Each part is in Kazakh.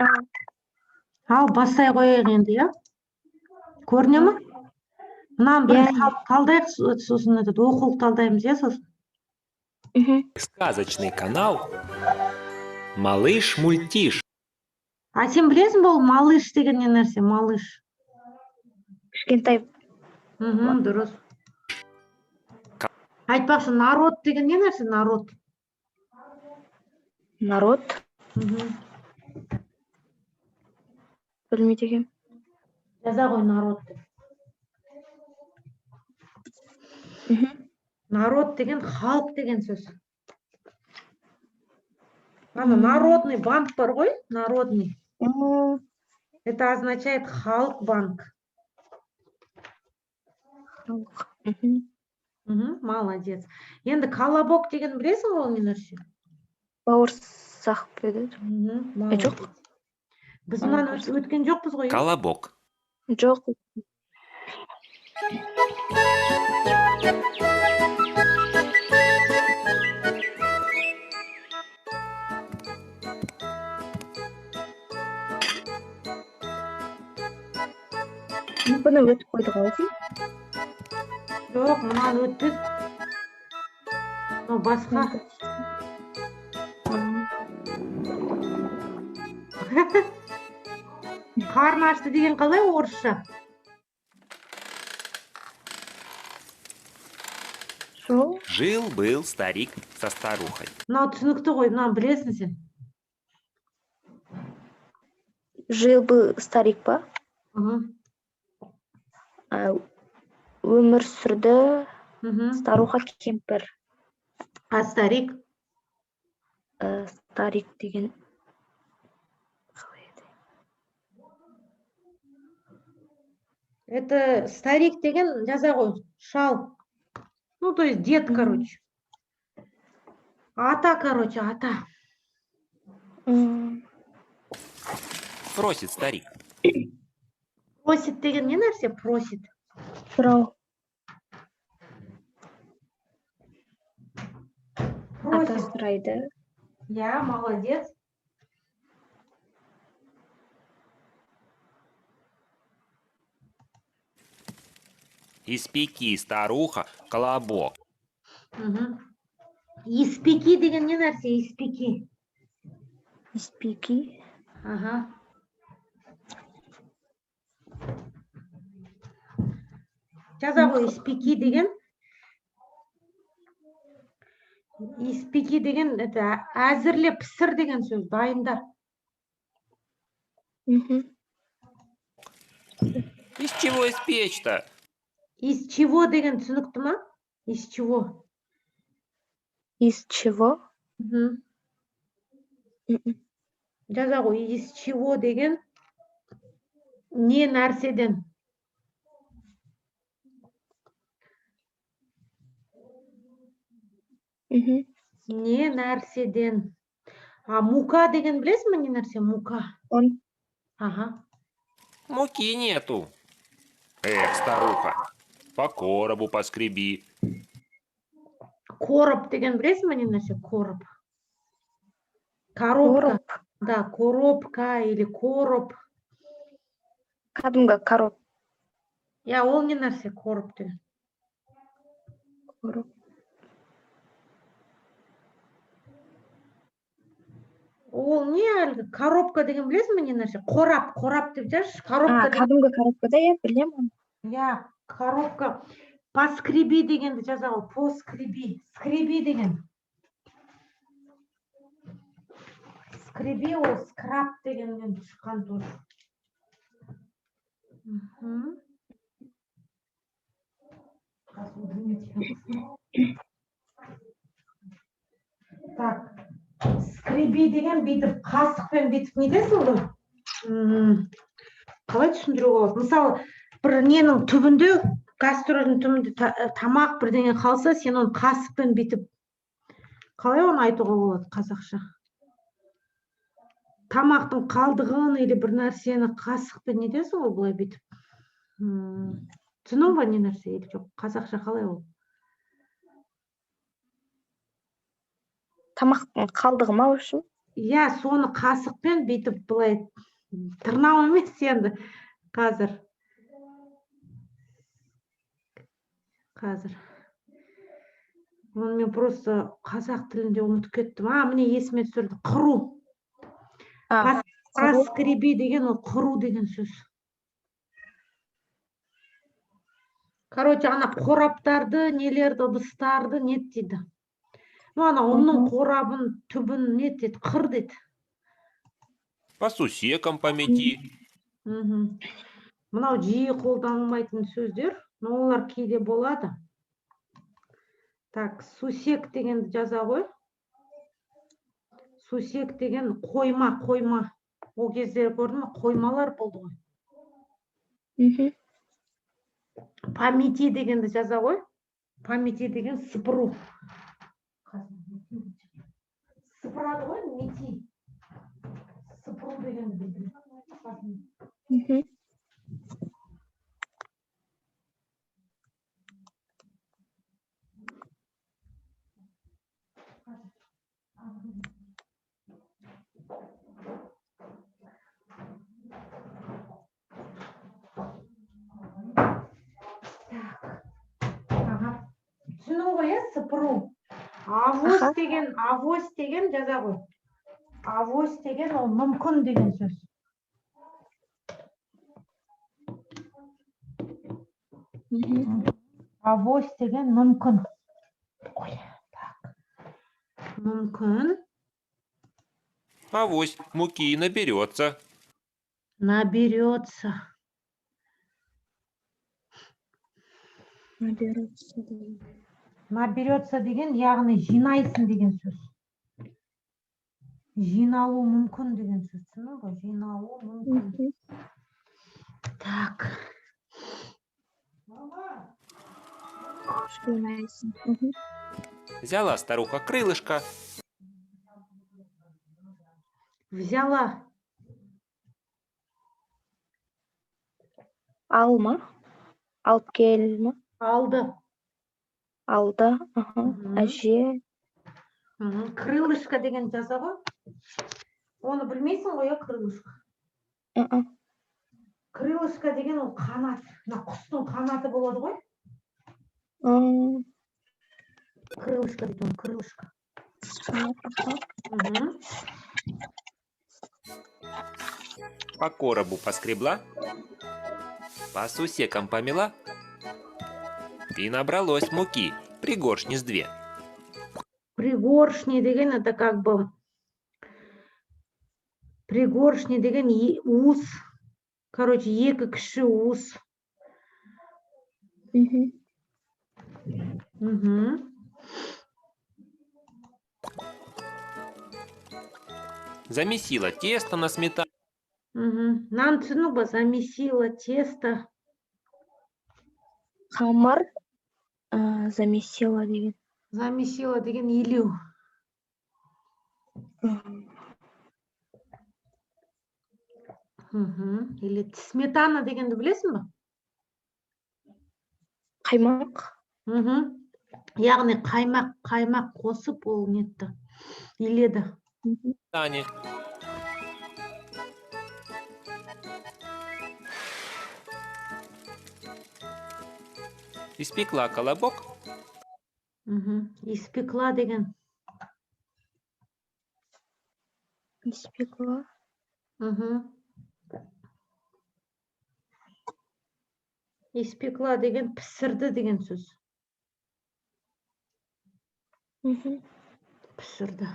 Ал бастай қояйық енді, иә? Көріне ме? Мынаны бір талдайық, сосын оқулық талдаймыз, иә, сосын? Сказочный канал Малыш Мультиш. А сен білесің бұл малыш деген не нәрсе? Малыш. Кішкентай. Дұрыс. Айтпақшы, народ деген не нәрсе? Народ. Народ. Білмейді екенмін. Жаза ғой народ деп. Народ деген халық деген сөз. Ана народный банк бар ғой, народный. Это означает халық банк. Молодец. Енді колобок деген білесің ғой, не нәрсе? Бауырсақ педі. Жоқ. Біз мұнан өткен жоқпыз ғой. Колобок. Жоқ. Бұны өтіп қойдық алсын? Жоқ, мұнан өтпіз. Басқа. Қарны ашты деген қалай орысша? Жил-был старик со старухой. Мынау түсінікті ғой, мынаны білесің сен. Жил-был старик па? Өмір сүрді старуха кемпір. А старик? Старик деген... Это старик деген жаза ғой, шал. Ну, то есть дед, короче. Ата, короче, ата. Просит старик. Просит деген не нәрсе? Просит. Сұрау. Ата сұрайды. Я, молодец. Испеки, старуха, колобок. Испеки деген не нәрсе? Испеки. Испеки. Ага. Жаза ғой, испеки деген. Испеки деген, это әзірле, пісір деген сөз, дайында. Из чего испечь-то? Из чего деген түсінікті ма? Из чего? Из чего? Жаза ғой, из чего деген не нәрседен. Не нәрседен. А мука деген білесің ме не нәрсе? Мука. Ага. Муки нету. Эх, старуха, по коробу поскреби. Короб деген білесің ме не нәрсе? Короб. Коробка. Да, коробка или короб. Кәдімгі короб. Я, ол не нәрсе? Короб деген. Короб. Ол не әлгі? Коробка деген білесің ме не нәрсе? Қорап, қорап деп жазшы. Кәдімгі коробкада, я білемін. Я, коробка. Поскреби дегенді жаза ғой. Поскреби. Скреби деген. Скреби ол скраб дегеннен шыққан тоже. Так. Скреби деген бүйтіп қасықпен бүйтіп не десің ғой? Қалай түсіндіруге болады? Мысалы, бір ненің түбінде, кастрөлдің түбінде тамақ бірдеңе қалса, сен оны қасықпен бүйтіп, қалай оны айтуға болады қазақша? Тамақтың қалдығын или бір нәрсені қасықпен не десің ғой, бұлай бүйтіп? Түсінің ба не нәрсе? Қазақша қалай ол? Тамақтың қалдығы ма үшін? иә, соны қасықпен бүйтіп былай тырнау емес енді қазір. Оны мен просто қазақ тілінде ұмытып кеттім. Міне есіме түсірді. Қыру. А, Поскреби деген ол қыру деген сөз. Короче, ана қораптарды, нелерді, ыдыстарды не дейді? Ана ұнның қорабын, түбін не дейді? Қыр дейді. По сусекам помети. Мынау жиі қолданылмайтын сөздер, но олар кейде болады. Так, сусек дегенді жаза ғой. Сусек деген қойма. Ол кезде көрдің ме? Қоймалар болды ғой. Помети дегенді жаза ғой. Помети деген сыпыру. Сыпырады ғой, мети. Сыпыру дегенді білдіреді. Түсінің ғой, сыпыру. Авось деген жаза ғой. Авось деген ол мүмкін деген сөз. Авось деген мүмкін. Мүмкін. Авось муки наберется. Наберется. Наберется деген, яғни жинайсың деген сөз. Жиналу мүмкін деген сөз. Түсінің ғой, жиналу мүмкін. Так. Взяла старуха крылышко. Взяла. Алма. Алып келді. Алды. Алды. Әже. Крылышко деген жаза ғой. Оны білмейсің ғой, крылышко. Крылышко деген ол қанат. Құстың қанаты болады ғой. Крылышко дейді оны, крылышко. По коробу поскребла. По сусекам помела. И набралось муки. Пригоршни с 2. Пригоршни деген это как бы... Пригоршни деген уыс. Короче, екі кіші уыс. Замесила тесто на сметану. Нам түсіну ба, замесила тесто. Қамыр. Замесила деген. Замесила деген илеу. Или сметана дегенді білесің ба? Қаймақ. Яғни қаймақ қосып ол нетті. Иледі. Таня. Испекла колобок. Испекла деген. Испекла. Испекла деген пісірді деген сөз. Пісірді.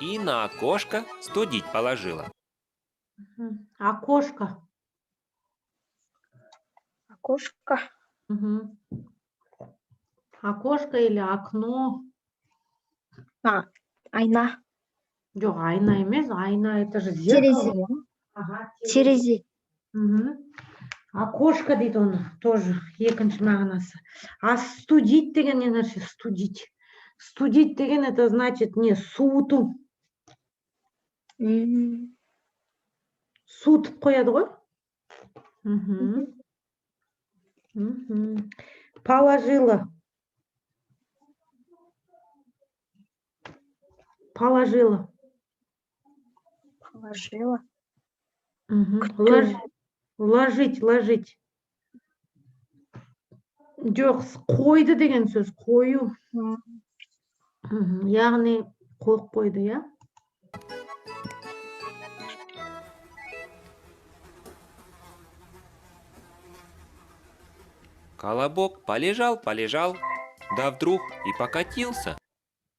И на окошко студить положила. Окошко. Окошко. Окошко или окно. Айна. Жоқ, айна емес, айна это же зеркало. Терезе. Окошко дейді оны, тоже екінші мағынасы. А студить деген не нәрсе? Студить. Студить деген это значит не суыту. Суытып қояды ғой. Положила. Положила. Положила. Мгм. Күту. Ложить. Жоқ, қойды деген сөз, қою. М, Мгм. Яғни қойып қойды, иә? Колобок полежал, да вдруг и покатился.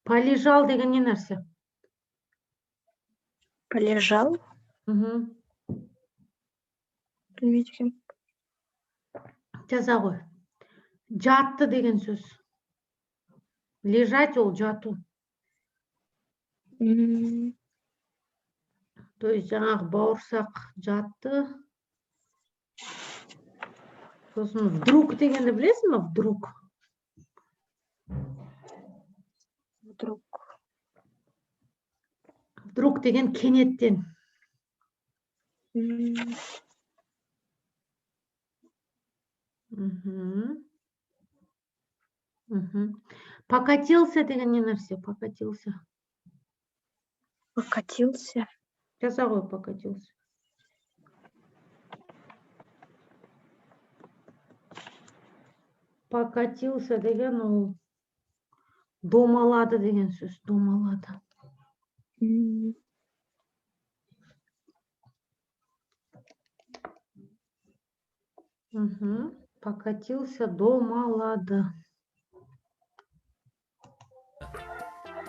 Полежал деген не нәрсе? Полежал. Мгм. Білмейді екенмін. Жаза ғой. Жатты деген сөз. Лежать ол жату. М, То есть жаңағы бауырсақ жатты. Сосын вдруг дегенді білесің ба? Вдруг. Вдруг. Вдруг деген кенеттен. М, Мгм. Мгм. Покатился деген не нәрсе? Покатился. Покатился. Жаза ғой, покатился. Покатился деген ол домалады деген сөз. Домалады. М, Мгм. Покатился, домалады.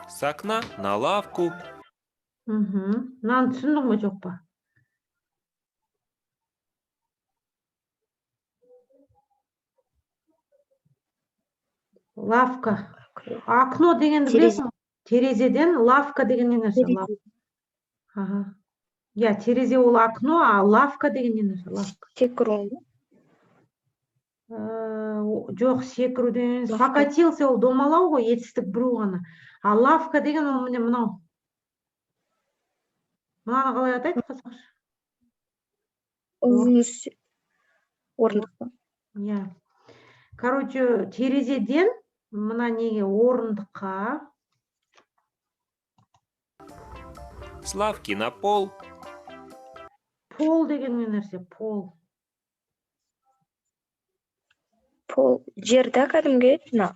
С окна на лавку. Мгм. Мынаны түсіндің бе жоқ па? Лавка. Окно дегенді Терезе. білесің бе? Терезеден лавка деген не нәрсе? Терезе. Ага. Иә, терезе ол окно, а лавка деген не нәрсе? Лавка. Секіру. Жоқ, секіру деген емес. Лавка. Покатился ол домалау ғой, етістік біреу ғана. А лавка деген ол міне мынау. Мынаны қалай атайды қазақша? Орындық па? Иә. Короче, терезеден мына неге орындыққа. С лавки на пол. Пол деген не нәрсе? Пол. Пол. Жерді кәдімгі. Мына.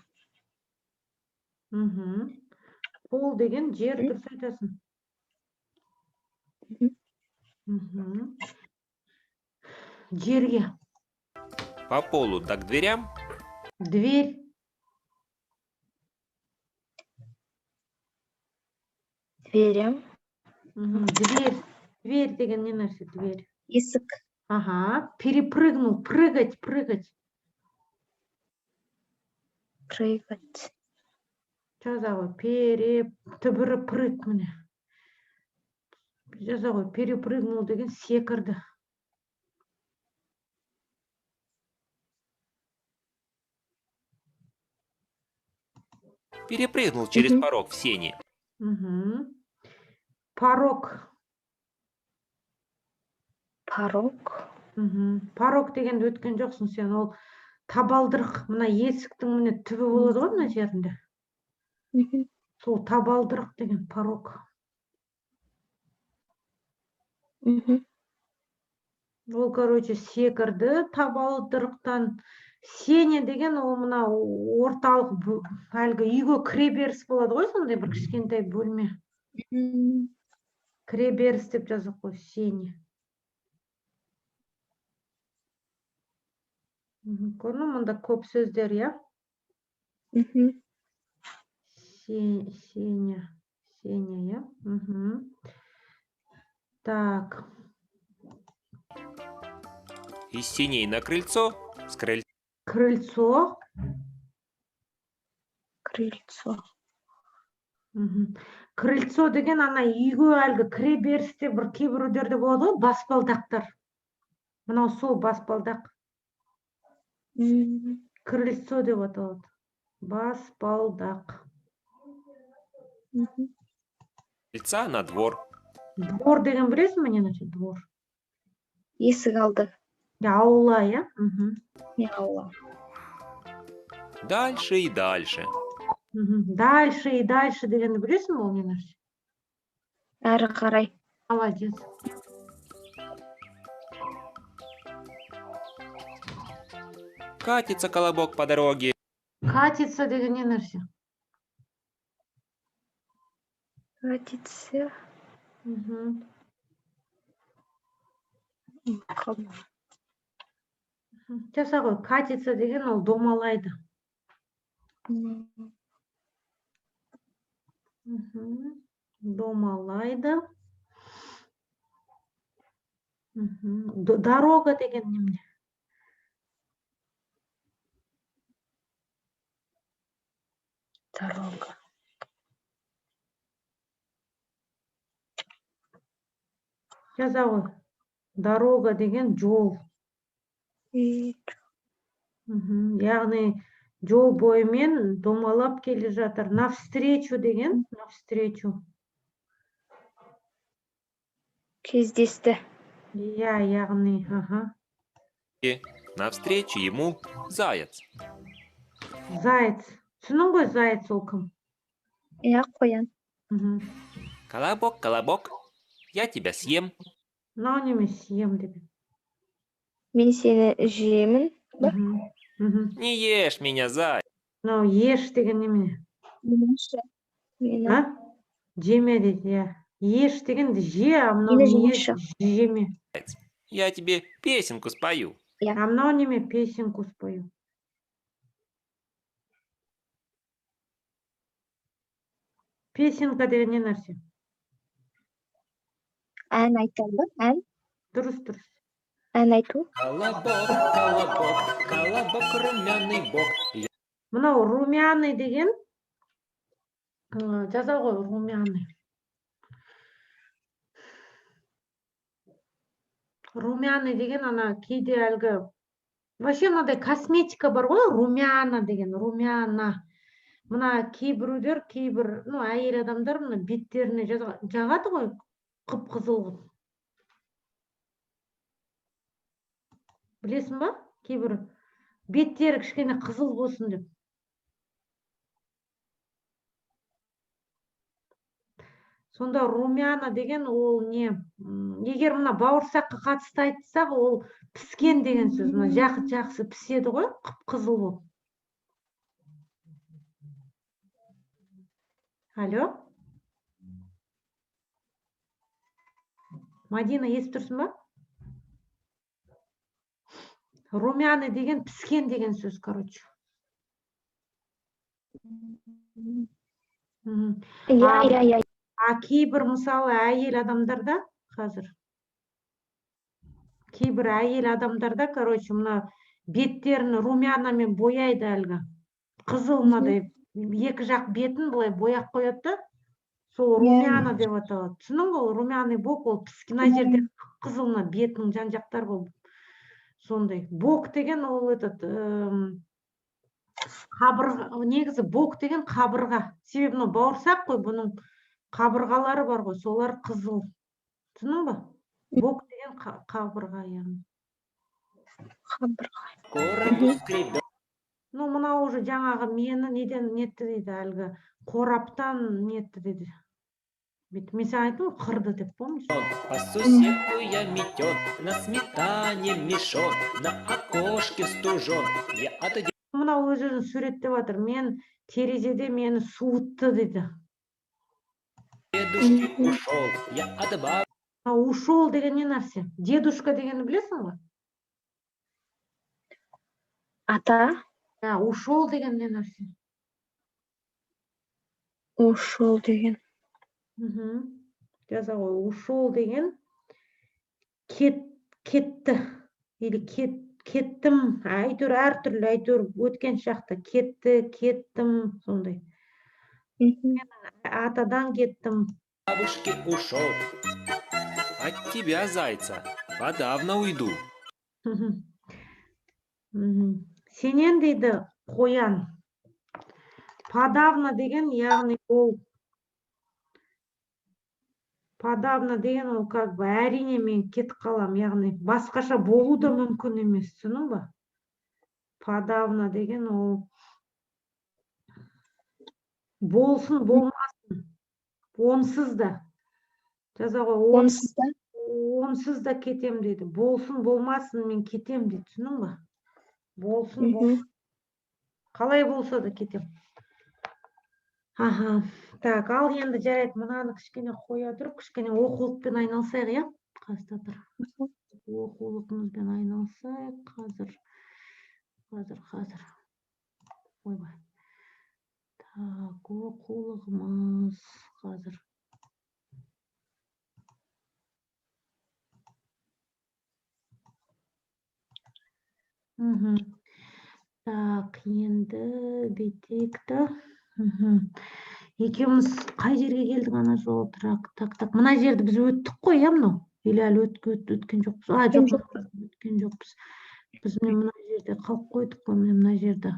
Мгм. Пол деген жер, Мгм. дұрыс айтасың. Мгм. Мгм. Жерге. По полу да к дверям. Дверь. Дверя. Мгм. Дверь. Дверь деген не нәрсе? Дверь. Есік. Ага. Перепрыгнул. Прыгать. Прыгать. Жаза ғой. Түбірі прыг міне. Жаза ғой. Перепрыгнул деген секірді. Перепрыгнул через Мгм. порог в сени. Мгм. Порог. Порог. Мгм. Порог дегенді өткен жоқсың сен. Ол табалдырық. Мына есіктің міне түбі болады ғой мына жерінде. Мгм. Сол табалдырық деген порог. Мгм. Ол, короче, секірді табалдырықтан. Сеня деген ол мына орталық әлгі үйге кіреберіс болады ғой, сондай бір кішкентай бөлме. Мгм. Кіреберіс деп жазып қой, сеня. Көрдің, мұнда көп сөздер, иә? Мгм. Сеня, иә? Мгм. Так. Из сеней на крыльцо. С крыльца Крыльцо. Крыльцо. Мгм. Крыльцо деген ана үйге әлгі кіреберісте бір кейбіреулерде болады ғой, баспалдақтар. Мынау сол баспалдақ. М, Крыльцо деп аталады. Баспалдақ. мгм. на двор. Двор деген білесің бе не значит двор? Есік алды. Аула, иә? Мгм. Не аула. Дальше и дальше. Мгм. Дальше и дальше дегенді білесің бе ол не нәрсе? Әрі қарай. Молодец. Катится колобок по дороге. Катится деген не нәрсе? Катится. Мгм. Жаса ғой, катится деген ол домалайды. Мгм. Домалайды. Мгм. Дорога деген немене? Дорога. Жаза ғой. Дорога деген жол. Мгм. Яғни жол бойымен домалап келе жатыр. Навстречу деген, навстречу. Кездесті. Иә, яғни, аха. Навстречу ему заяц. Заяц. Түсінің ғой, заяц ол кім? Иә, қоян. Мгм. Колобок, колобок, я тебя съем. Мынау неме съем деген. Мен сені жеймін. Мгм. Мгм. Не ешь меня, заяц. Мынау еш деген немене? Мені. А? Жеме дейді, иә. Еш дегенді же, а мынау Мені не жемеші. жеме. Я тебе песенку спою. Иә. А мынау неме песенку спою. Песенка деген не нәрсе? Ән айтады. Ән. Дұрыс, дұрыс. Ән айту. Колобок, колобок, колобок, румяный бок. Мынау румяный деген жаза ғой, румяный. Румяный деген ана кейде әлгі вообще мынадай косметика бар ғой, румяна деген, румяна. Мына кейбіреулер, кейбір, әйел адамдар мына беттеріне жағады ғой, қып-қызыл қылып. Білесің ба? Кейбір беттері кішкене қызыл болсын деп. Сонда румяна деген ол не? Егер мына бауырсаққа қатысты айтсақ, ол піскен деген сөз. Мына жақсы піседі ғой, қып-қызыл болып. Алло? Мадина, естіп тұрсың ба? Румяный деген піскен деген сөз, короче. Иә. А кейбір мысалы әйел адамдарда қазір. Кейбір әйел адамдарда, короче, мына беттерін румянамен бояйды әлгі. Қызыл мынадай екі жақ бетін былай бояп қояды да, сол румяна деп аталады. Түсінің ғой, румяный бок, ол піскен жерде қызыл мына бетінің жан жақтары болып сондай. Бок деген ол қабырға, негізі бок деген қабырға. Себебі мынау бауырсақ қой, бұның қабырғалары бар ғой, солар қызыл. Түсінің ба? Бок деген қабырға, яғни. Қабырға. Мынау уже жаңағы мені неден нетті дейді, әлгі қораптан нетті дейді. Мен саған айттым, қырды деп, помнишь? По соседку я метен, на сметане мешон, на окошке стужен. Мынау өзін суреттеп жатыр. Мен терезеде мені суытты дейді. Дедушки ушел, я от бабы. Ушел деген не нәрсе? Дедушка дегенді білесің ба? Ата. Ушел деген не нәрсе? Ушел деген. Жаза ғой, ушел деген кетті. Или кеттім. Әйтеуір әртүрлі, әйтеуір өткен шақта кетті, кеттім, сондай. Атадан кеттім. Бабушки ушел. От тебя, зайца, подавно уйду. Сенен дейді қоян. Подавно деген, яғни ол подавно деген ол как бы әрине мен кетіп қалам, яғни басқаша болу да мүмкін емес, түсінің ба? Подавно деген ол болсын, болмасын, онсыз да. жаза ғой. Онсыз да? Онсыз да кетем дейді. Болсын болмасын мен кетем дейді. Түсінің ба? Болсын Мгм. қалай болса да кетем. Аха. Так, ал енді жарайды, мынаны кішкене қоя тұрып, кішкене оқулықпен айналысайық, иә? Қаста тұр. Оқулығымызбен айналысайық қазір. Ойбай. Так, оқулығымыз қазір. Так, енді бетекті. Екеуміз қай жерге келдік ана жол? Так. Мына жерді біз өттік қой, иә мынау? Или әлі өткен жоқпыз? Жоқ, өткен жоқпыз. Біз мына жерде қалып қойдық қой, мына жерді.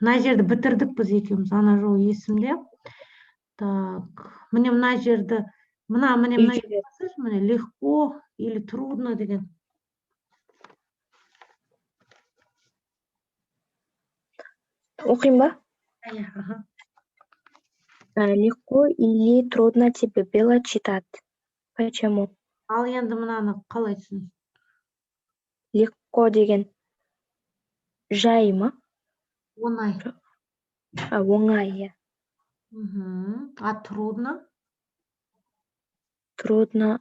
Мына жерді бітірдік біз екеуміз, ана жол есімде. Так, мына жерді, мына жерді, легко или трудно деген. Оқим ба? Ага. Легко или трудно тебе было читать? Почему? Ал енді мынаны қалай түсінесің? Легко деген жай ма? Оңай. Оңай, иә. А трудно? Трудно.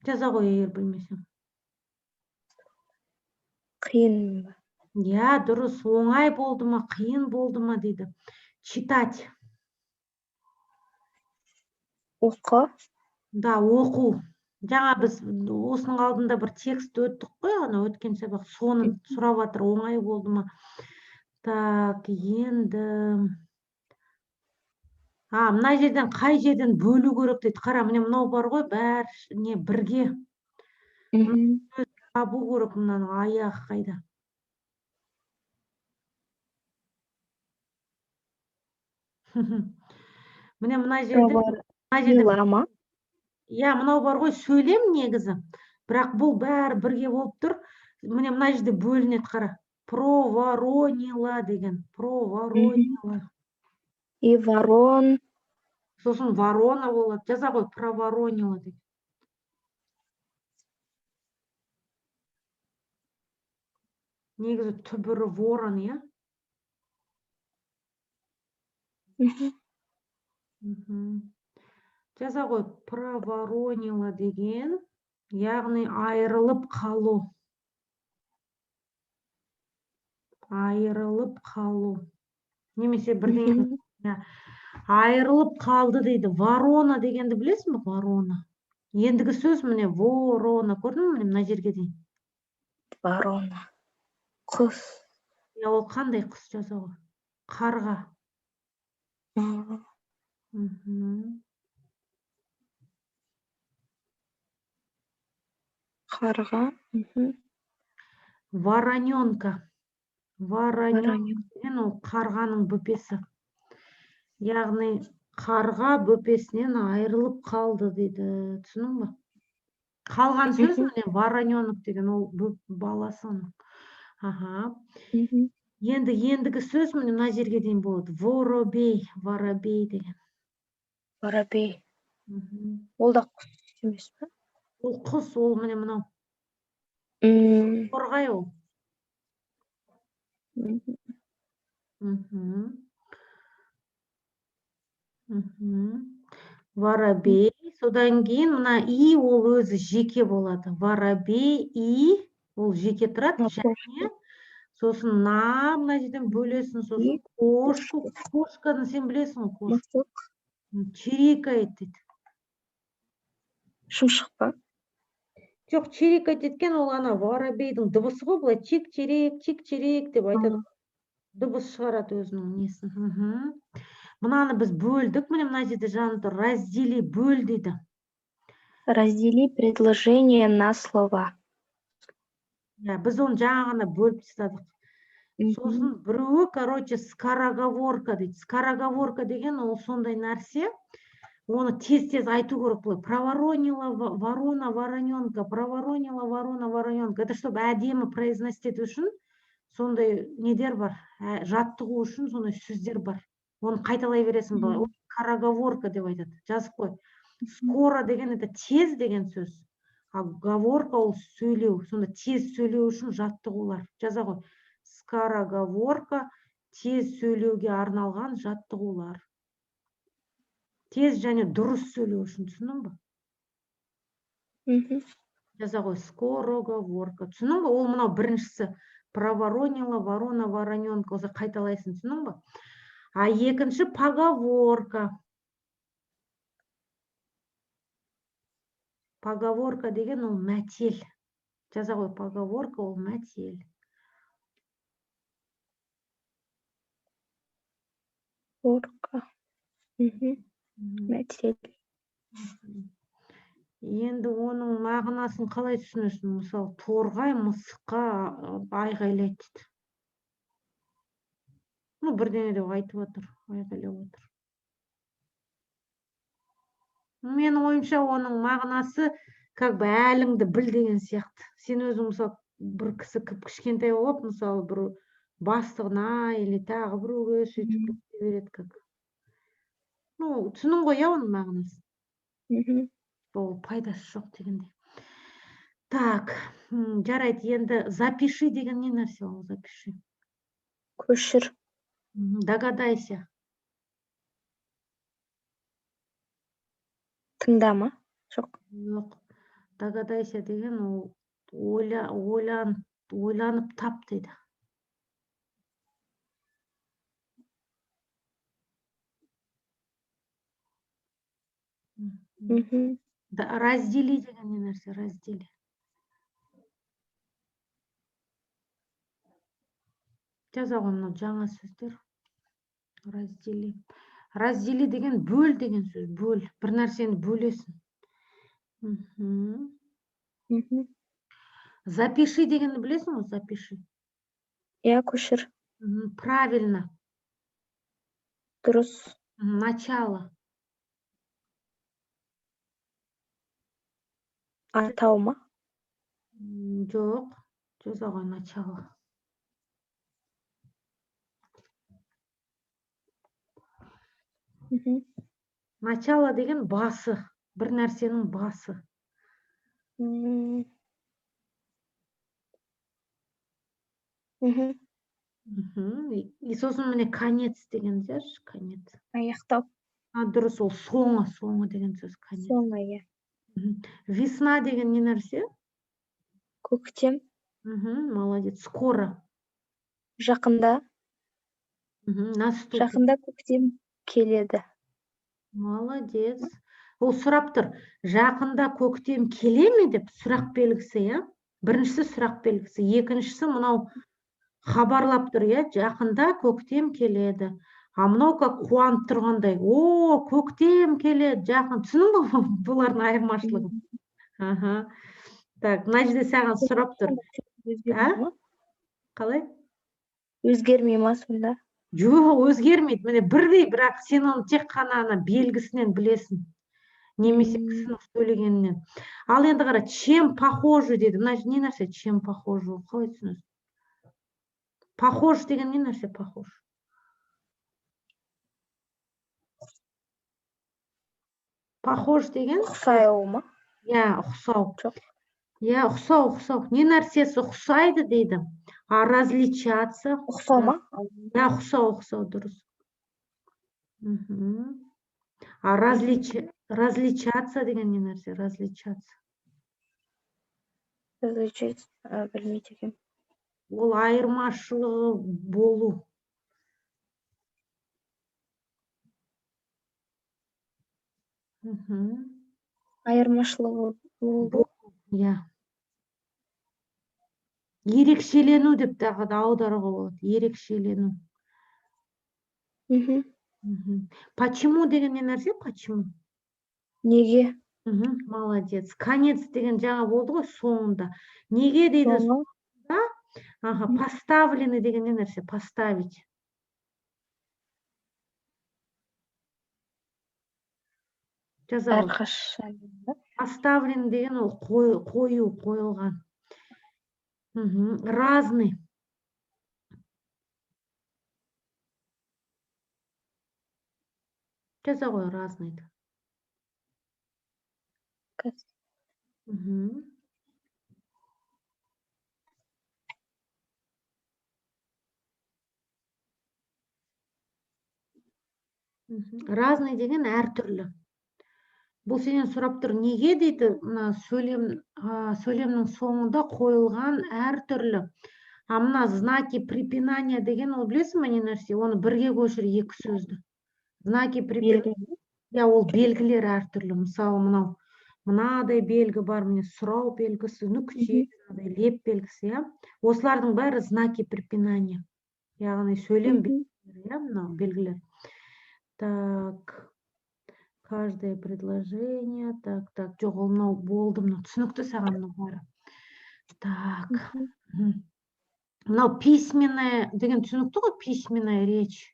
Жаза ғой, егер білмесең. Қиын ба? Я, дұрыс. Оңай болды ма, қиын болды ма дейді. Читать. Оқы. Да, оқу. Жаңа біз осының алдында бір текст өттік қой, ана өткен сабақ. Соны сұрап жатыр, оңай болды ма? Так, енді. Мына жерден қай жерден бөлу керек дейді. Қара, міне мынау бар ғой, бәрі бірге. Табу керек, мынаның аяғы қайда. Міне мына жерде. Я, мынау бар ғой, сөйлем негізі. Бірақ бұл бәрі бірге болып тұр. Міне мына жерде бөлінеді, қара. Проворонила деген. Проворонила. И ворон. Сосын ворона болады. Жаза ғой, проворонила деген. Негізі түбірі ворон, иә? Жаза ғой, проворонила деген, яғни айырылып қалу. Айырылып қалу. Немесе бірден айырылып қалды дейді. Ворона дегенді білесің бе? Ворона. Ендігі сөз міне ворона. Көрдің міне мына жерге дейін? Ворона. Құс. Ол қандай құс, жаза ғой? Қарға. Қарға. Вороненка. Вороненка деген ол қарғаның бөпесі. Яғни қарға бөпесінен айырылып қалды дейді. Түсінің ба? Қалған сөз міне вороненок деген, ол баласы. Аха. Ендігі сөз міне мына жерге дейін болады. Воробей. Воробей деген. Воробей. Ол да құс емес пе? Ол құс, ол міне мынау. Торғай ол. Воробей. Содан кейін мына и ол өзі жеке болады. Воробей, и ол жеке тұрады. Және сосын на мына жерден бөлесің. Сосын кошку. Кошканы сен білесің ғой? Мысық. Чирикает дейді. Шымшық па? Жоқ, чирикает еткен ол ана воробейдің дыбысы ғой, былай чик-чирек деп айтады. Дыбыс шығарады өзінің несін. Мынаны біз бөлдік, міне мына жерде жанында раздели, бөл дейді. Раздели предложение на слова. Біз оны жаңағына бөліп тастадық. Сосын біреуі, короче, скороговорка дейді. Скороговорка деген ол сондай нәрсе. Оны тез-тез айту керек былай. Проворонила ворона вороненка, проворонила ворона вороненка. Это чтобы әдемі произносить ету үшін сондай недер бар. Жаттығу үшін сондай сөздер бар. Оны қайталай бересің былай. скороговорка деп айтады. Жазып қой. Скоро деген это тез деген сөз. А говорка ол сөйлеу. Сонда тез сөйлеу үшін жаттығулар. Жаза қой. Скороговорка тез сөйлеуге арналған жаттығулар. Тез және дұрыс сөйлеу үшін, түсіндің бе? Жаза қой. Скороговорка. Түсіндің бе? Ол мынау біріншісі. Проворонила, ворона, вороненка. Осы қайталайсың, түсіндің бе? А екінші поговорка. Поговорка деген ол мәтел. Жаза қой, поговорка ол мәтел. Поговорка. Мәтел. Енді оның мағынасын қалай түсінесің? Мысалы, торғай мысыққа айғайлайды дейді. Ну, бірдеңе деп айтып отыр, айғайлап отыр. Менің ойымша оның мағынасы как бы әліңді біл деген сияқты. Сен өзің мысалы бір кісі кішкентай болып, мысалы бір бастығына или тағы біреуге сөйтіп береді как. Ну, түсінің ғой, оның мағынасы. Ол пайдасы жоқ дегенде. Так, жарайды, енді запиши деген не нәрсе ол, запиши? Көшір. Догадайся. Тыңдама. Жоқ. Жоқ. Догадайся деген ол ойланып тап дейді. Раздели деген не нәрсе? Раздели. Жаза ғой, мынау жаңа сөздер. Раздели. Раздели деген бөл деген сөз. Бөл. Бір нәрсені бөлесің. Запиши дегенді білесің ғой? Запиши. Я көшір. Правильно. Дұрыс. Начало. Атау ма? Жоқ. Жаза ғой, начало. Начало деген басы. Бір нәрсенің басы. И сосын міне конец деген жазшы, конец. Аяқтау. Дұрыс, ол соңы, соңы деген сөз, конец. Соңы, иә. Весна деген не нәрсе? Көктем. Молодец. Скоро. Жақында. Наступит. Жақында көктем келеді. Молодец. Ол сұрап тұр. Жақында көктем келе ме деп сұрақ белгісі, иә? Біріншісі сұрақ белгісі, екіншісі мынау хабарлап тұр, иә? Жақында көктем келеді. А мынау қуанып тұрғандай. О, көктем келеді, жақын. Түсінің бе бұлардың айырмашылығы? Так, мына жерде саған сұрап тұр. Қалай? Өзгермей ма сонда? Жоқ, өзгермейді. Міне бірдей, бірақ сен оны тек қана белгісінен білесің. Немесе кісінің сөйлегенінен. Ал енді қара, чем похожу деді. Мына не нәрсе чем похожу? Қалай түсінесің? Похож деген не нәрсе похож? Похож деген? Ұқсау ма? Иә, ұқсау. Иә, ұқсау. Не нәрсесі ұқсайды дейді. А различаться? Ұқсау ма? Иә, ұқсау, дұрыс. А различаться деген не нәрсе? Различаться. Білмейді екен. Ол айырмашылығы болу. Айырмашылығы болу. Иә. Ерекшелену деп тағы да аударуға болады. Ерекшелену. Почему деген не нәрсе? Почему? Неге? Молодец. Конец деген жаңа болды ғой, соңында. Неге дейді соңында? Поставлены деген не нәрсе? Поставить. Әрқашан. Поставлен деген ол қою, қойылған. Разный. жаза қой разныйды. Мгм. Разный деген әртүрлі. Бұл сенен сұрап тұр, неге дейді, мына сөйлемнің соңында қойылған әртүрлі. А мына знаки препинания деген, ол білесің ме не нәрсе? Оны бірге көшір екі сөзді. Знаки препинания, я ол белгілер әртүрлі. Мысалы, мынадай белгі бар, міне сұрау белгісі, нүкте, леп белгісі, иә. Осылардың бәрі знаки препинания. Яғни сөйлем белгілері, иә, мынау белгілер. Так, каждое предложение, так, жоқ, ол мынау болды, мынау түсінікті саған мынау бәрі. Так, мынау письменная деген түсінікті ғой, письменная речь.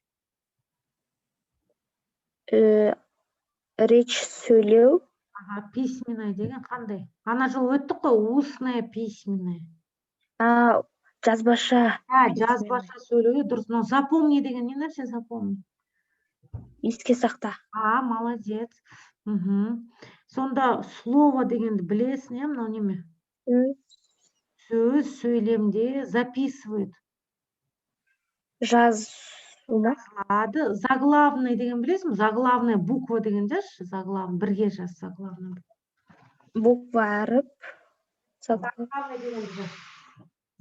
Речь сөйлеу. Ага, письменная деген қандай? Ана жыл өттік қой, устная, письменная. Жазбаша. Жазбаша сөйлеу, дұрыс. Мынау запомни деген не нәрсе, запомни? Еске сақта. Молодец. Сонда слово дегенді білесің, иә, мынау неме? Сөз сөйлемде записывает. Жазылады. Заглавный деген білесің? Заглавная буква деген жазшы, заглавный, бірге жаз, заглавный. Буква әріп.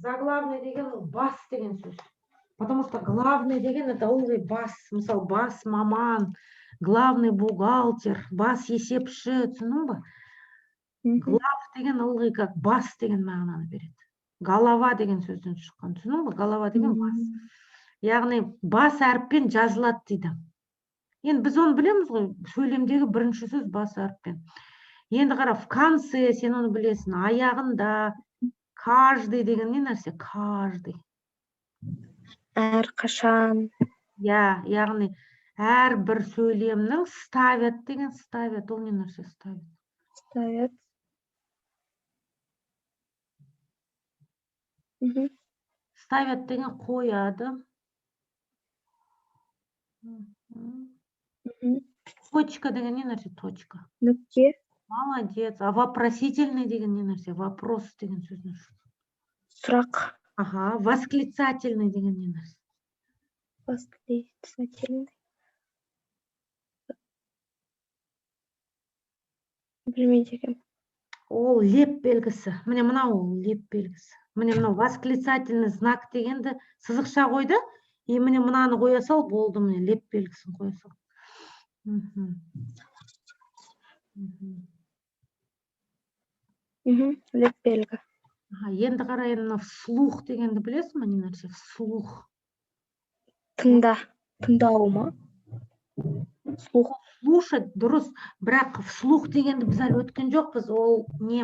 Заглавный деген бас деген сөз. Потому что главный деген это ылғи бас. Мысалы, бас маман, главный бухгалтер, бас есепші, түсіндің ба? Глав деген ылғи как бас деген мағынаны береді. Голова деген сөзден шыққан, түсіндің ба? Голова деген бас. Яғни бас әріппен жазылады дейді. Енді біз оны білеміз ғой, сөйлемдегі бірінші сөз бас әріппен. Енді қара, в конце сен оны білесің, аяғында, каждый деген не нәрсе? Каждый. Әрқашан. Яғни әрбір сөйлемнің ставят деген, ставят, ол не нәрсе? Ставят. Ставят деген қояды. Точка деген не нәрсе? Точка. Нүкте. Молодец. А вопросительный деген не нәрсе? Вопрос деген сөздің шықты. Сұрақ. Ага. Восклицательный деген не нәрсе? Восклицательный. Білмейді екенмін. Ол леп белгісі. Міне мынау ол леп белгісі. Міне мынау восклицательный знак дегенді сызықша қойды. И міне мынаны қоя сал, болды, міне леп белгісін қоя сал. Леп белгі. Енді қара, енді вслух дегенді білесің ме, не нәрсе? Вслух. Тыңдау ма? Слушать дұрыс, бірақ вслух дегенді біз әлі өткен жоқпыз, ол не?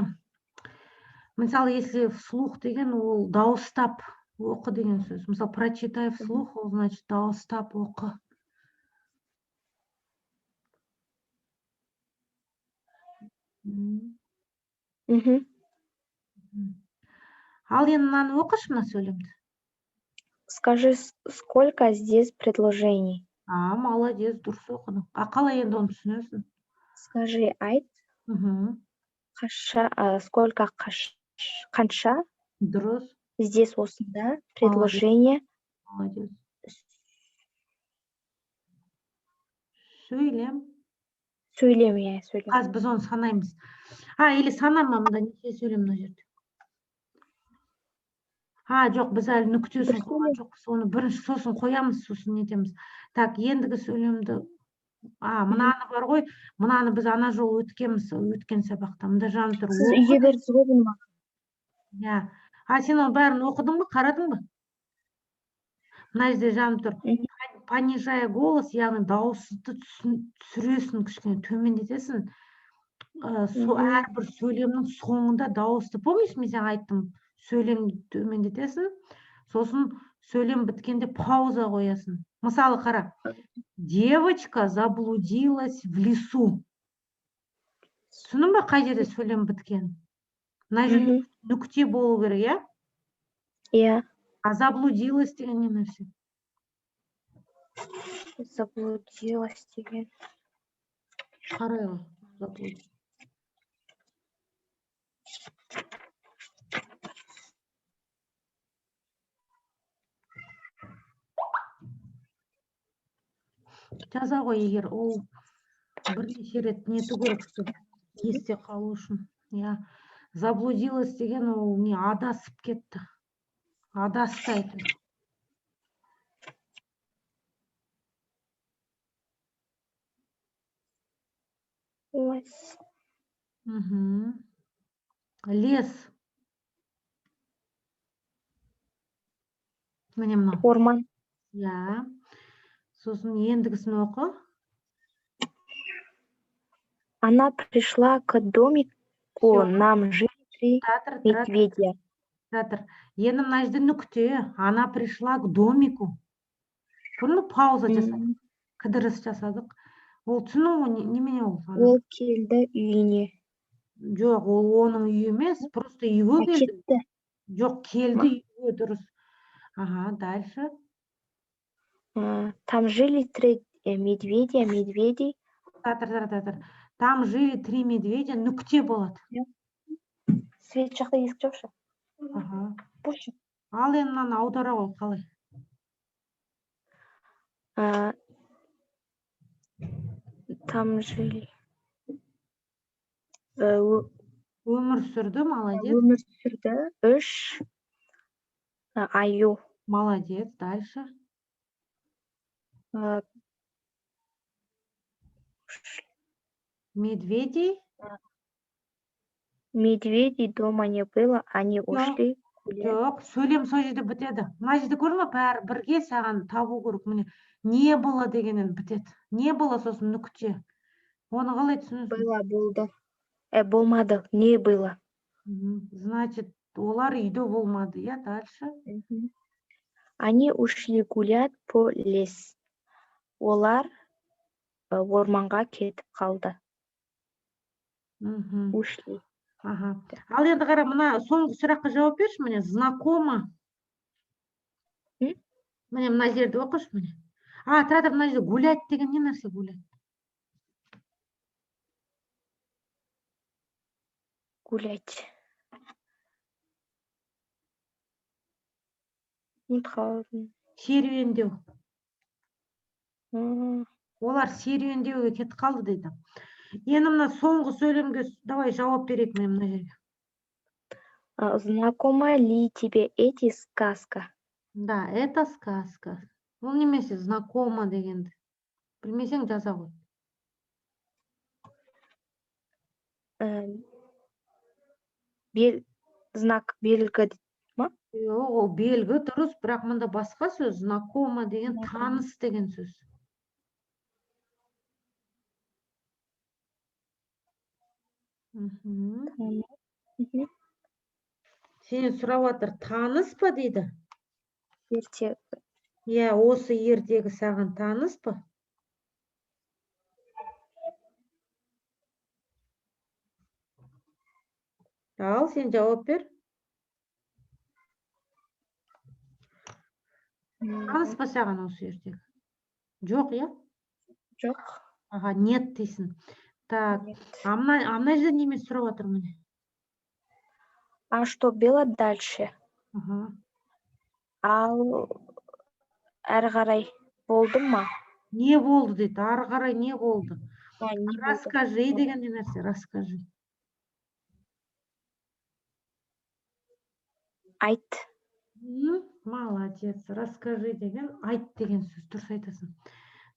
Мысалы, если вслух деген, ол дауыстап оқы деген сөз. Мысалы, прочитай вслух, ол значит дауыстап оқы. Ал енді мынаны оқышы, мына сөйлемді. Скажи, сколько здесь предложений? Молодец, дұрыс оқыдың. Қалай енді оны түсінесің? Скажи, айт. Сколько қанша? Дұрыс. Здесь осында предложение. Молодец. Сөйлем. Сөйлем, иә, сөйлем. Қазір біз оны санаймыз. Или санама, мұнда неше сөйлем мына жерде? Жоқ, біз әлі нүктесін қойған жоқпыз. Оны бірінші сосын қоямыз, сосын нетеміз. Так, ендігі сөйлемді. Мынаны бар ғой, мынаны біз ана жол өткен сабақта. Мұнда жанып тұр. Сіз үйге бердіңіз ғой бұны маған. Сен оны бәрін оқыдың ба, қарадың ба? Мына жерде жанып тұр. Понижая голос, яғни дауысты түсіресің, кішкене төмендетесің. Әрбір сөйлемнің соңында дауысты. Помнишь, мен сен айттым, сөйлем төмендетесің, сосын сөйлем біткенде пауза қоясың. Мысалы, қара. Девочка заблудилась в лесу. Түсіндің ба, қай жерде сөйлем біткен? Мына жерде нүкте болу керек, иә? Иә. Заблудилась деген не нәрсе? Заблудилась деген. Қарай ғой. Заблудиться. Жаза ғой, егер ол бірнеше рет нету керек, чтобы есте қалу үшін. Я заблудилась деген ол не, адасып кетті. Адасты әйтеуір. Лось. Лес. Міне мынау. Орман. Я. Сосын ендігісін оқы. Она пришла к домику, Всё. нам жили 3 медведя. Жатыр. Енді мына жерде нүкте. Она пришла к домику. Көрдің бе, пауза жасадық. Кідіріс жасадық. Ол түсіну ғой, немене ол? Ол келді үйіне. Жоқ, ол оның үйі емес, просто үйге келді. Кетті. Жоқ, келді үйге, дұрыс. Ага, дальше. Там жили 3 медведя, медведей. Татыр. Там жили 3 медведя, нүкте болады. Свет жақта есік жоқшы. Ага. Бош. Ал енді мынаны аудара ғой, қалай? Там жили. Өмір сүрді, молодец. Өмір сүрді 3 аю. Молодец, дальше. Медведей. Медведей дома не было, они ушли гулять. Жоқ, сөйлем сол жерде бітеді. Мына жерде көрдің бе, бәрі бірге саған табу керек. Міне, не было дегеннен бітеді. Не было, сосын нүкте. Оны қалай түсінесің? Было, болды. Болмады, не было. Значит, олар үйде болмады. Я дальше. Они ушли гулять по лес. Олар орманға кетіп қалды. Ушли. Ага. Ал енді қара, мына соңғы сұраққа жауап берші, міне, знакома. Міне, мына жерді оқыш, міне. Тұрады, мына жерде гулять деген не нәрсе гулять? Гулять. Серуендеу. Олар серуендеуге кетіп қалды дейді. Енді мына соңғы сөйлемге давай жауап берейік мына жерге. Знакома ли тебе эти сказка? Да, это сказка. Ол немесе знакома дегенді. Білмесең жаза ғой. Знак белгі ма? Жоқ, ол белгі дұрыс, бірақ мұнда басқа сөз. Знакома деген таныс деген сөз. Сені сұрап жатыр, таныс па дейді? Ертегі. Иә, осы ертегі саған таныс па? Ал, сен жауап бер. Таныс па саған осы ертегі? Жоқ, иә? Жоқ. Ага, нет дейсің. Так, мына жерде неме сұрап жатыр міне? А что было дальше? Ал әрі қарай болды ма? Не болды дейді, ары қарай не болды? Не Расскажи деген не нәрсе, расскажи. Айт. Молодец, расскажи деген, айт деген сөз, дұрыс айтасың.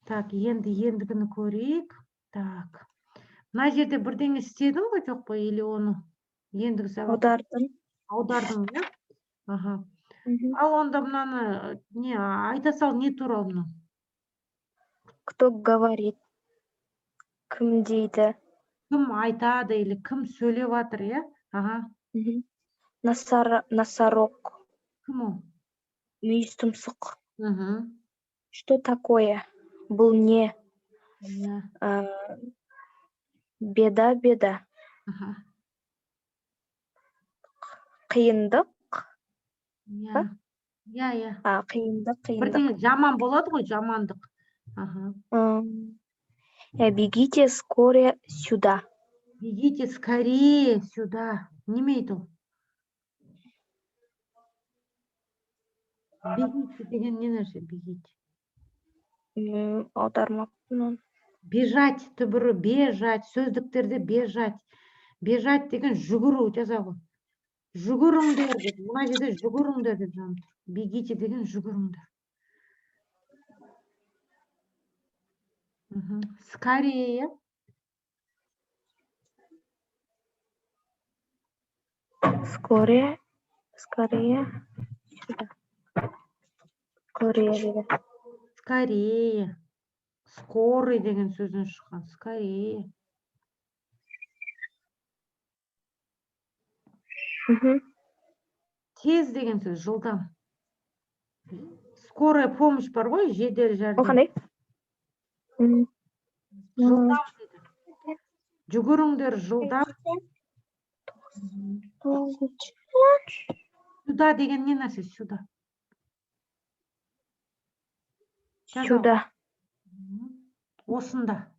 Так, ендігіні көрейік. Так, мына жерде бірдеңе істедің ғой, жоқ па, или оны? Ендігі сабақ. Аудардың, иә? Ага. Ал онда мынаны, не, айта сал, не туралы мынау? Кто говорит? Кім дейді? Кім айтады, или кім сөйлеп жатыр, иә? Ага. Носорог. Кім ол? Мүйіз тұмсық. Что такое? Бұл не? Беда. Қиындық. Иә. Қиындық. Бірдеңе жаман болады ғой, жамандық. Бегите скорее сюда. Бегите скорее сюда. Неме ол? Бегите деген не нәрсе? Бегите. Аудармақпын. Бежать түбірі, бежать, сөздіктерде бежать. Бежать деген жүгіру жаза ғой. Жүгіріңдер деп, мына жерде жүгіріңдер деп жазып тұр. Бегите деген жүгіріңдер. Скорее. Скорее сюда. Скорее dedi. Скорее. Скорый деген сөзден шыққан. Скорее. Тез деген сөз, жылдам. Скорая помощь бар ғой, жедел Ол жәрдем. қандай? Жылдам дейді. Жүгіріңдер жылдам. Сюда деген не нәрсе? Сюда. Сюда. Осында.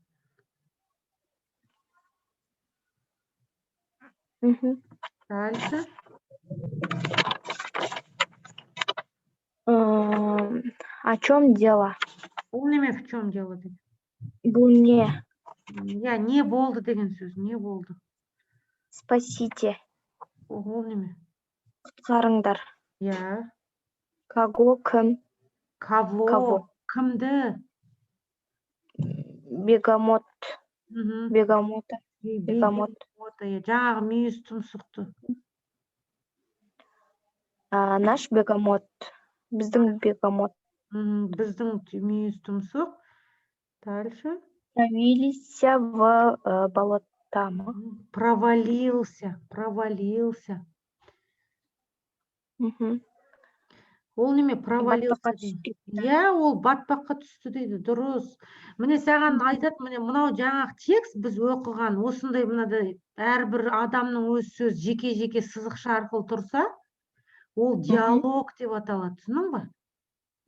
Дальше. О чем дело? Ол неме в чем дело деген? Бұл не? Я не болды деген сөз. Не болды? Спасите. Ол неме? Құтқарыңдар. Я. Кого, кім? Кого? Кімді? Бегамот. Бегамот. Жаңағы мүйіз тұмсықты. Наш бегамот. Біздің бегамот. Біздің мүйіз тұмсық. Дальше. Провалился в болото. Провалился. Ол неме провалился дейді? Я, ол батпаққа түсті дейді, дұрыс. Міне саған айтады, міне мынау жаңағы текст біз оқыған, осындай мынадай әрбір адамның өз сөз жеке-жеке сызықша арқылы тұрса, ол диалог деп аталады, түсінің ба?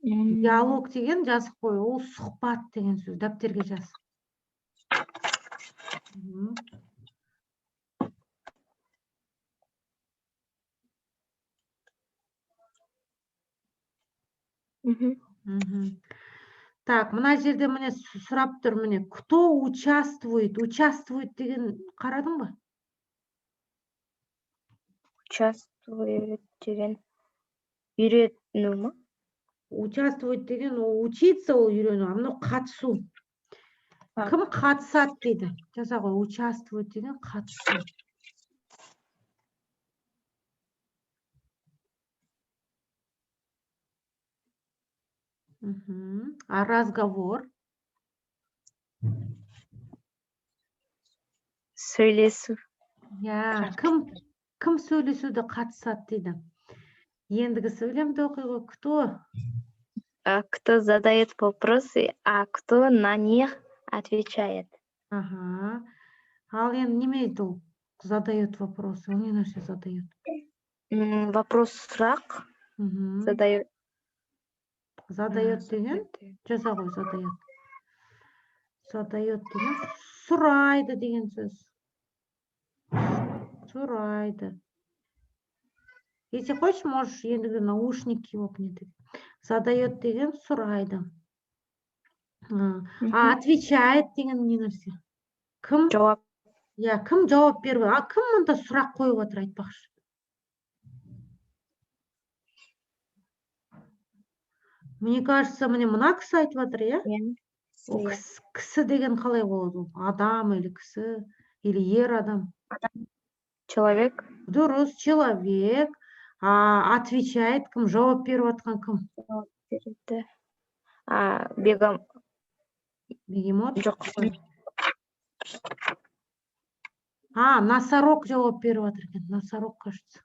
Диалог деген жазып қой, ол сұхбат деген сөз, дәптерге жаз. Так, мына жерде міне сұрап тұр, міне, кто участвует? Участвует деген қарадың ба? Участвует деген үйретіну ма? Участвует деген ол учиться, ол үйрену, а мынау қатысу. Кім қатысады дейді? Жаза ғой, участвует деген қатысу. А разговор? Сөйлесу. Я, кім сөйлесуді қатысады дейді? Ендігі сөйлемді оқи ғой, кто? Кто задает вопросы, а кто на них отвечает. Ага. Ал енді неме ол? Задает вопросы. Он не нәрсе задает. Вопрос, сұрақ. Задает. Задает деген? Жаза ғой, задает. Задает деген сұрайды деген сөз. Сұрайды. Если хочешь, можешь ендігі наушники болып не деп. Задает деген сұрайды. А отвечает деген не нәрсе? Кім? Жауап. Я, кім жауап беріп? А кім мұнда сұрақ қойып отыр, айтпақшы? Мне кажется, міне мына кісі айтып отыр, я? Кісі деген қалай болады? Адам или кісі, или ер адам? Человек. Дұрыс, человек. А отвечает кім? Жауап беріп отқан кім? Бегемот? Жоқ. Носорог жауап беріп отыр екен. Носорог, кажется.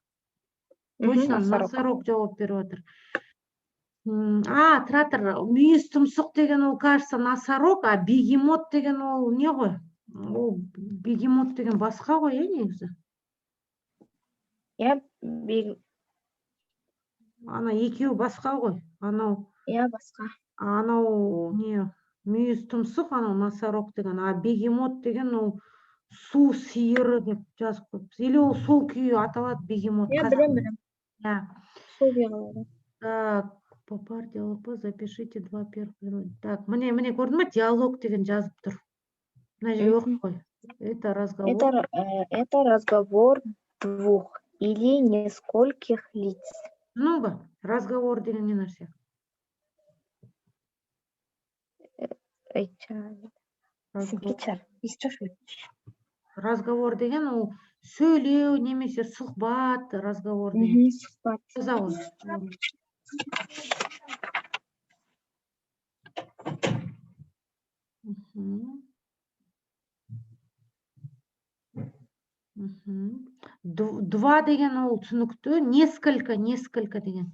Точно, носорог жауап беріп отыр. Тұра тұр, мүйіз тұмсық деген ол, кажется, носорог, а бегемот деген ол не ғой? Ол бегемот деген басқа ғой, негізі? Ана екеуі басқа ғой. Анау. Басқа. Анау не? Мүйіз тұмсық, анау носорог деген, а бегемот деген ол су сиыры деп жазып қойыппыз. Или ол сол күйі аталады бегемот. Я қазақ. білем. Иә. Сол қалады. Так, попар диалог, запишите 2 первых. Так, міне көрдің ба, диалог деген жазып тұр. Мына жерге оқып қой. Это разговор. Это разговор двух или нескольких лиц. Ну ба, разговор деген не нәрсе? Разговор деген ол сөйлеу немесе сұхбат, разговор деген. Жаза ғой. Два деген ол түсінікті, несколько деген.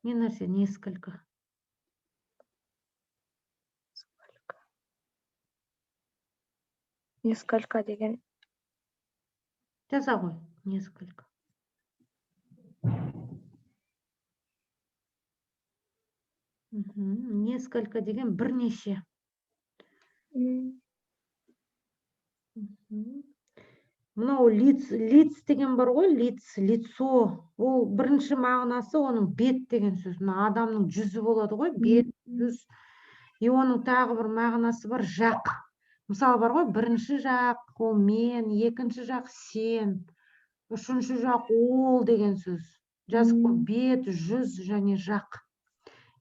Не нәрсе, несколько. Несколько деген. Жаза ғой, несколько. Несколько деген бірнеше. Мынау лиц деген бар ғой, лицо. Ол бірінші мағынасы оның бет деген сөз. Мына адамның жүзі болады ғой, бет, жүз. И оның тағы бір мағынасы бар, жақ. Мысалы бар ғой, бірінші жақ, ол мен, екінші жақ сен, үшінші жақ ол деген сөз. Жазып қой, бет, жүз және жақ.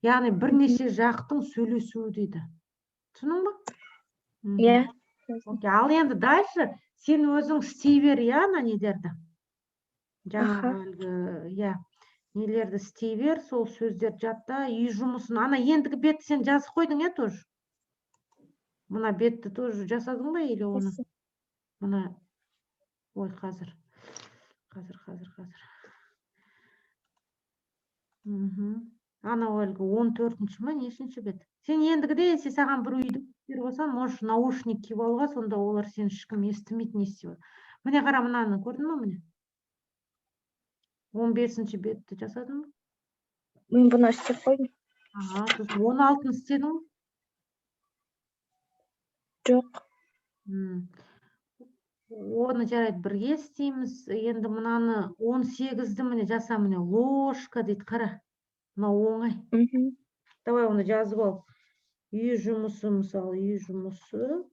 Яғни бірнеше жақтың сөйлесуі дейді. Түсінің ба? Иә. Ал енді дальше сен өзің істей бер, иә, ана нелерді. Жаңағы әлгі, иә, нелерді істей бер, сол сөздер жатта, үй жұмысын. Ана ендігі бетті сен жазып қойдың, иә, тоже? Мына бетті тоже жасадың ба, или оны? Мына, ой, қазір. Анау әлгі 14-ші ма, нешінші бет? Сен ендігіде, сен саған бір үйді беріп алсам, можешь наушник киіп алуға, сонда олар сен ешкім естімейді, не істеп. Міне қара, мынаны көрдің ба, міне? 15-ші бетті жасадың ба? Мен бұны істеп қойдым. 16-ны істедің ба? Жоқ. Оны жарайды, бірге істейміз. Енді мынаны 18-ді міне жаса, міне ложка дейді, қара. Мына оңай. Давай оны жазып ал. Үй жұмысы, мысалы, үй жұмысы.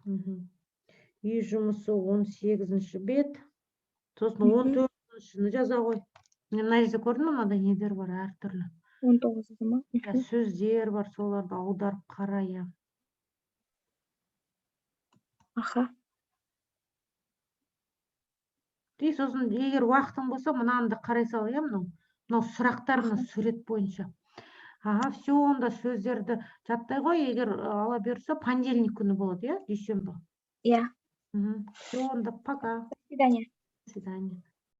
Үй жұмысы 18-ші бет. Сосын 14-шіні жаза қой. Мына жерде көрдің ба, мынада нелер бар, әртүрлі. 19-ды ма? Сөздер бар, соларды аударып қарай. Аха. Сосын егер уақытың болса, мынаны да қарай сал, иә, мынау сұрақтар, мына сурет бойынша. Все, онда сөздерді жаттай ғой, егер ала берсе, понедельник күні болады, иә, дүйсенбі. Иә. Все, онда пока. До свидания. До свидания.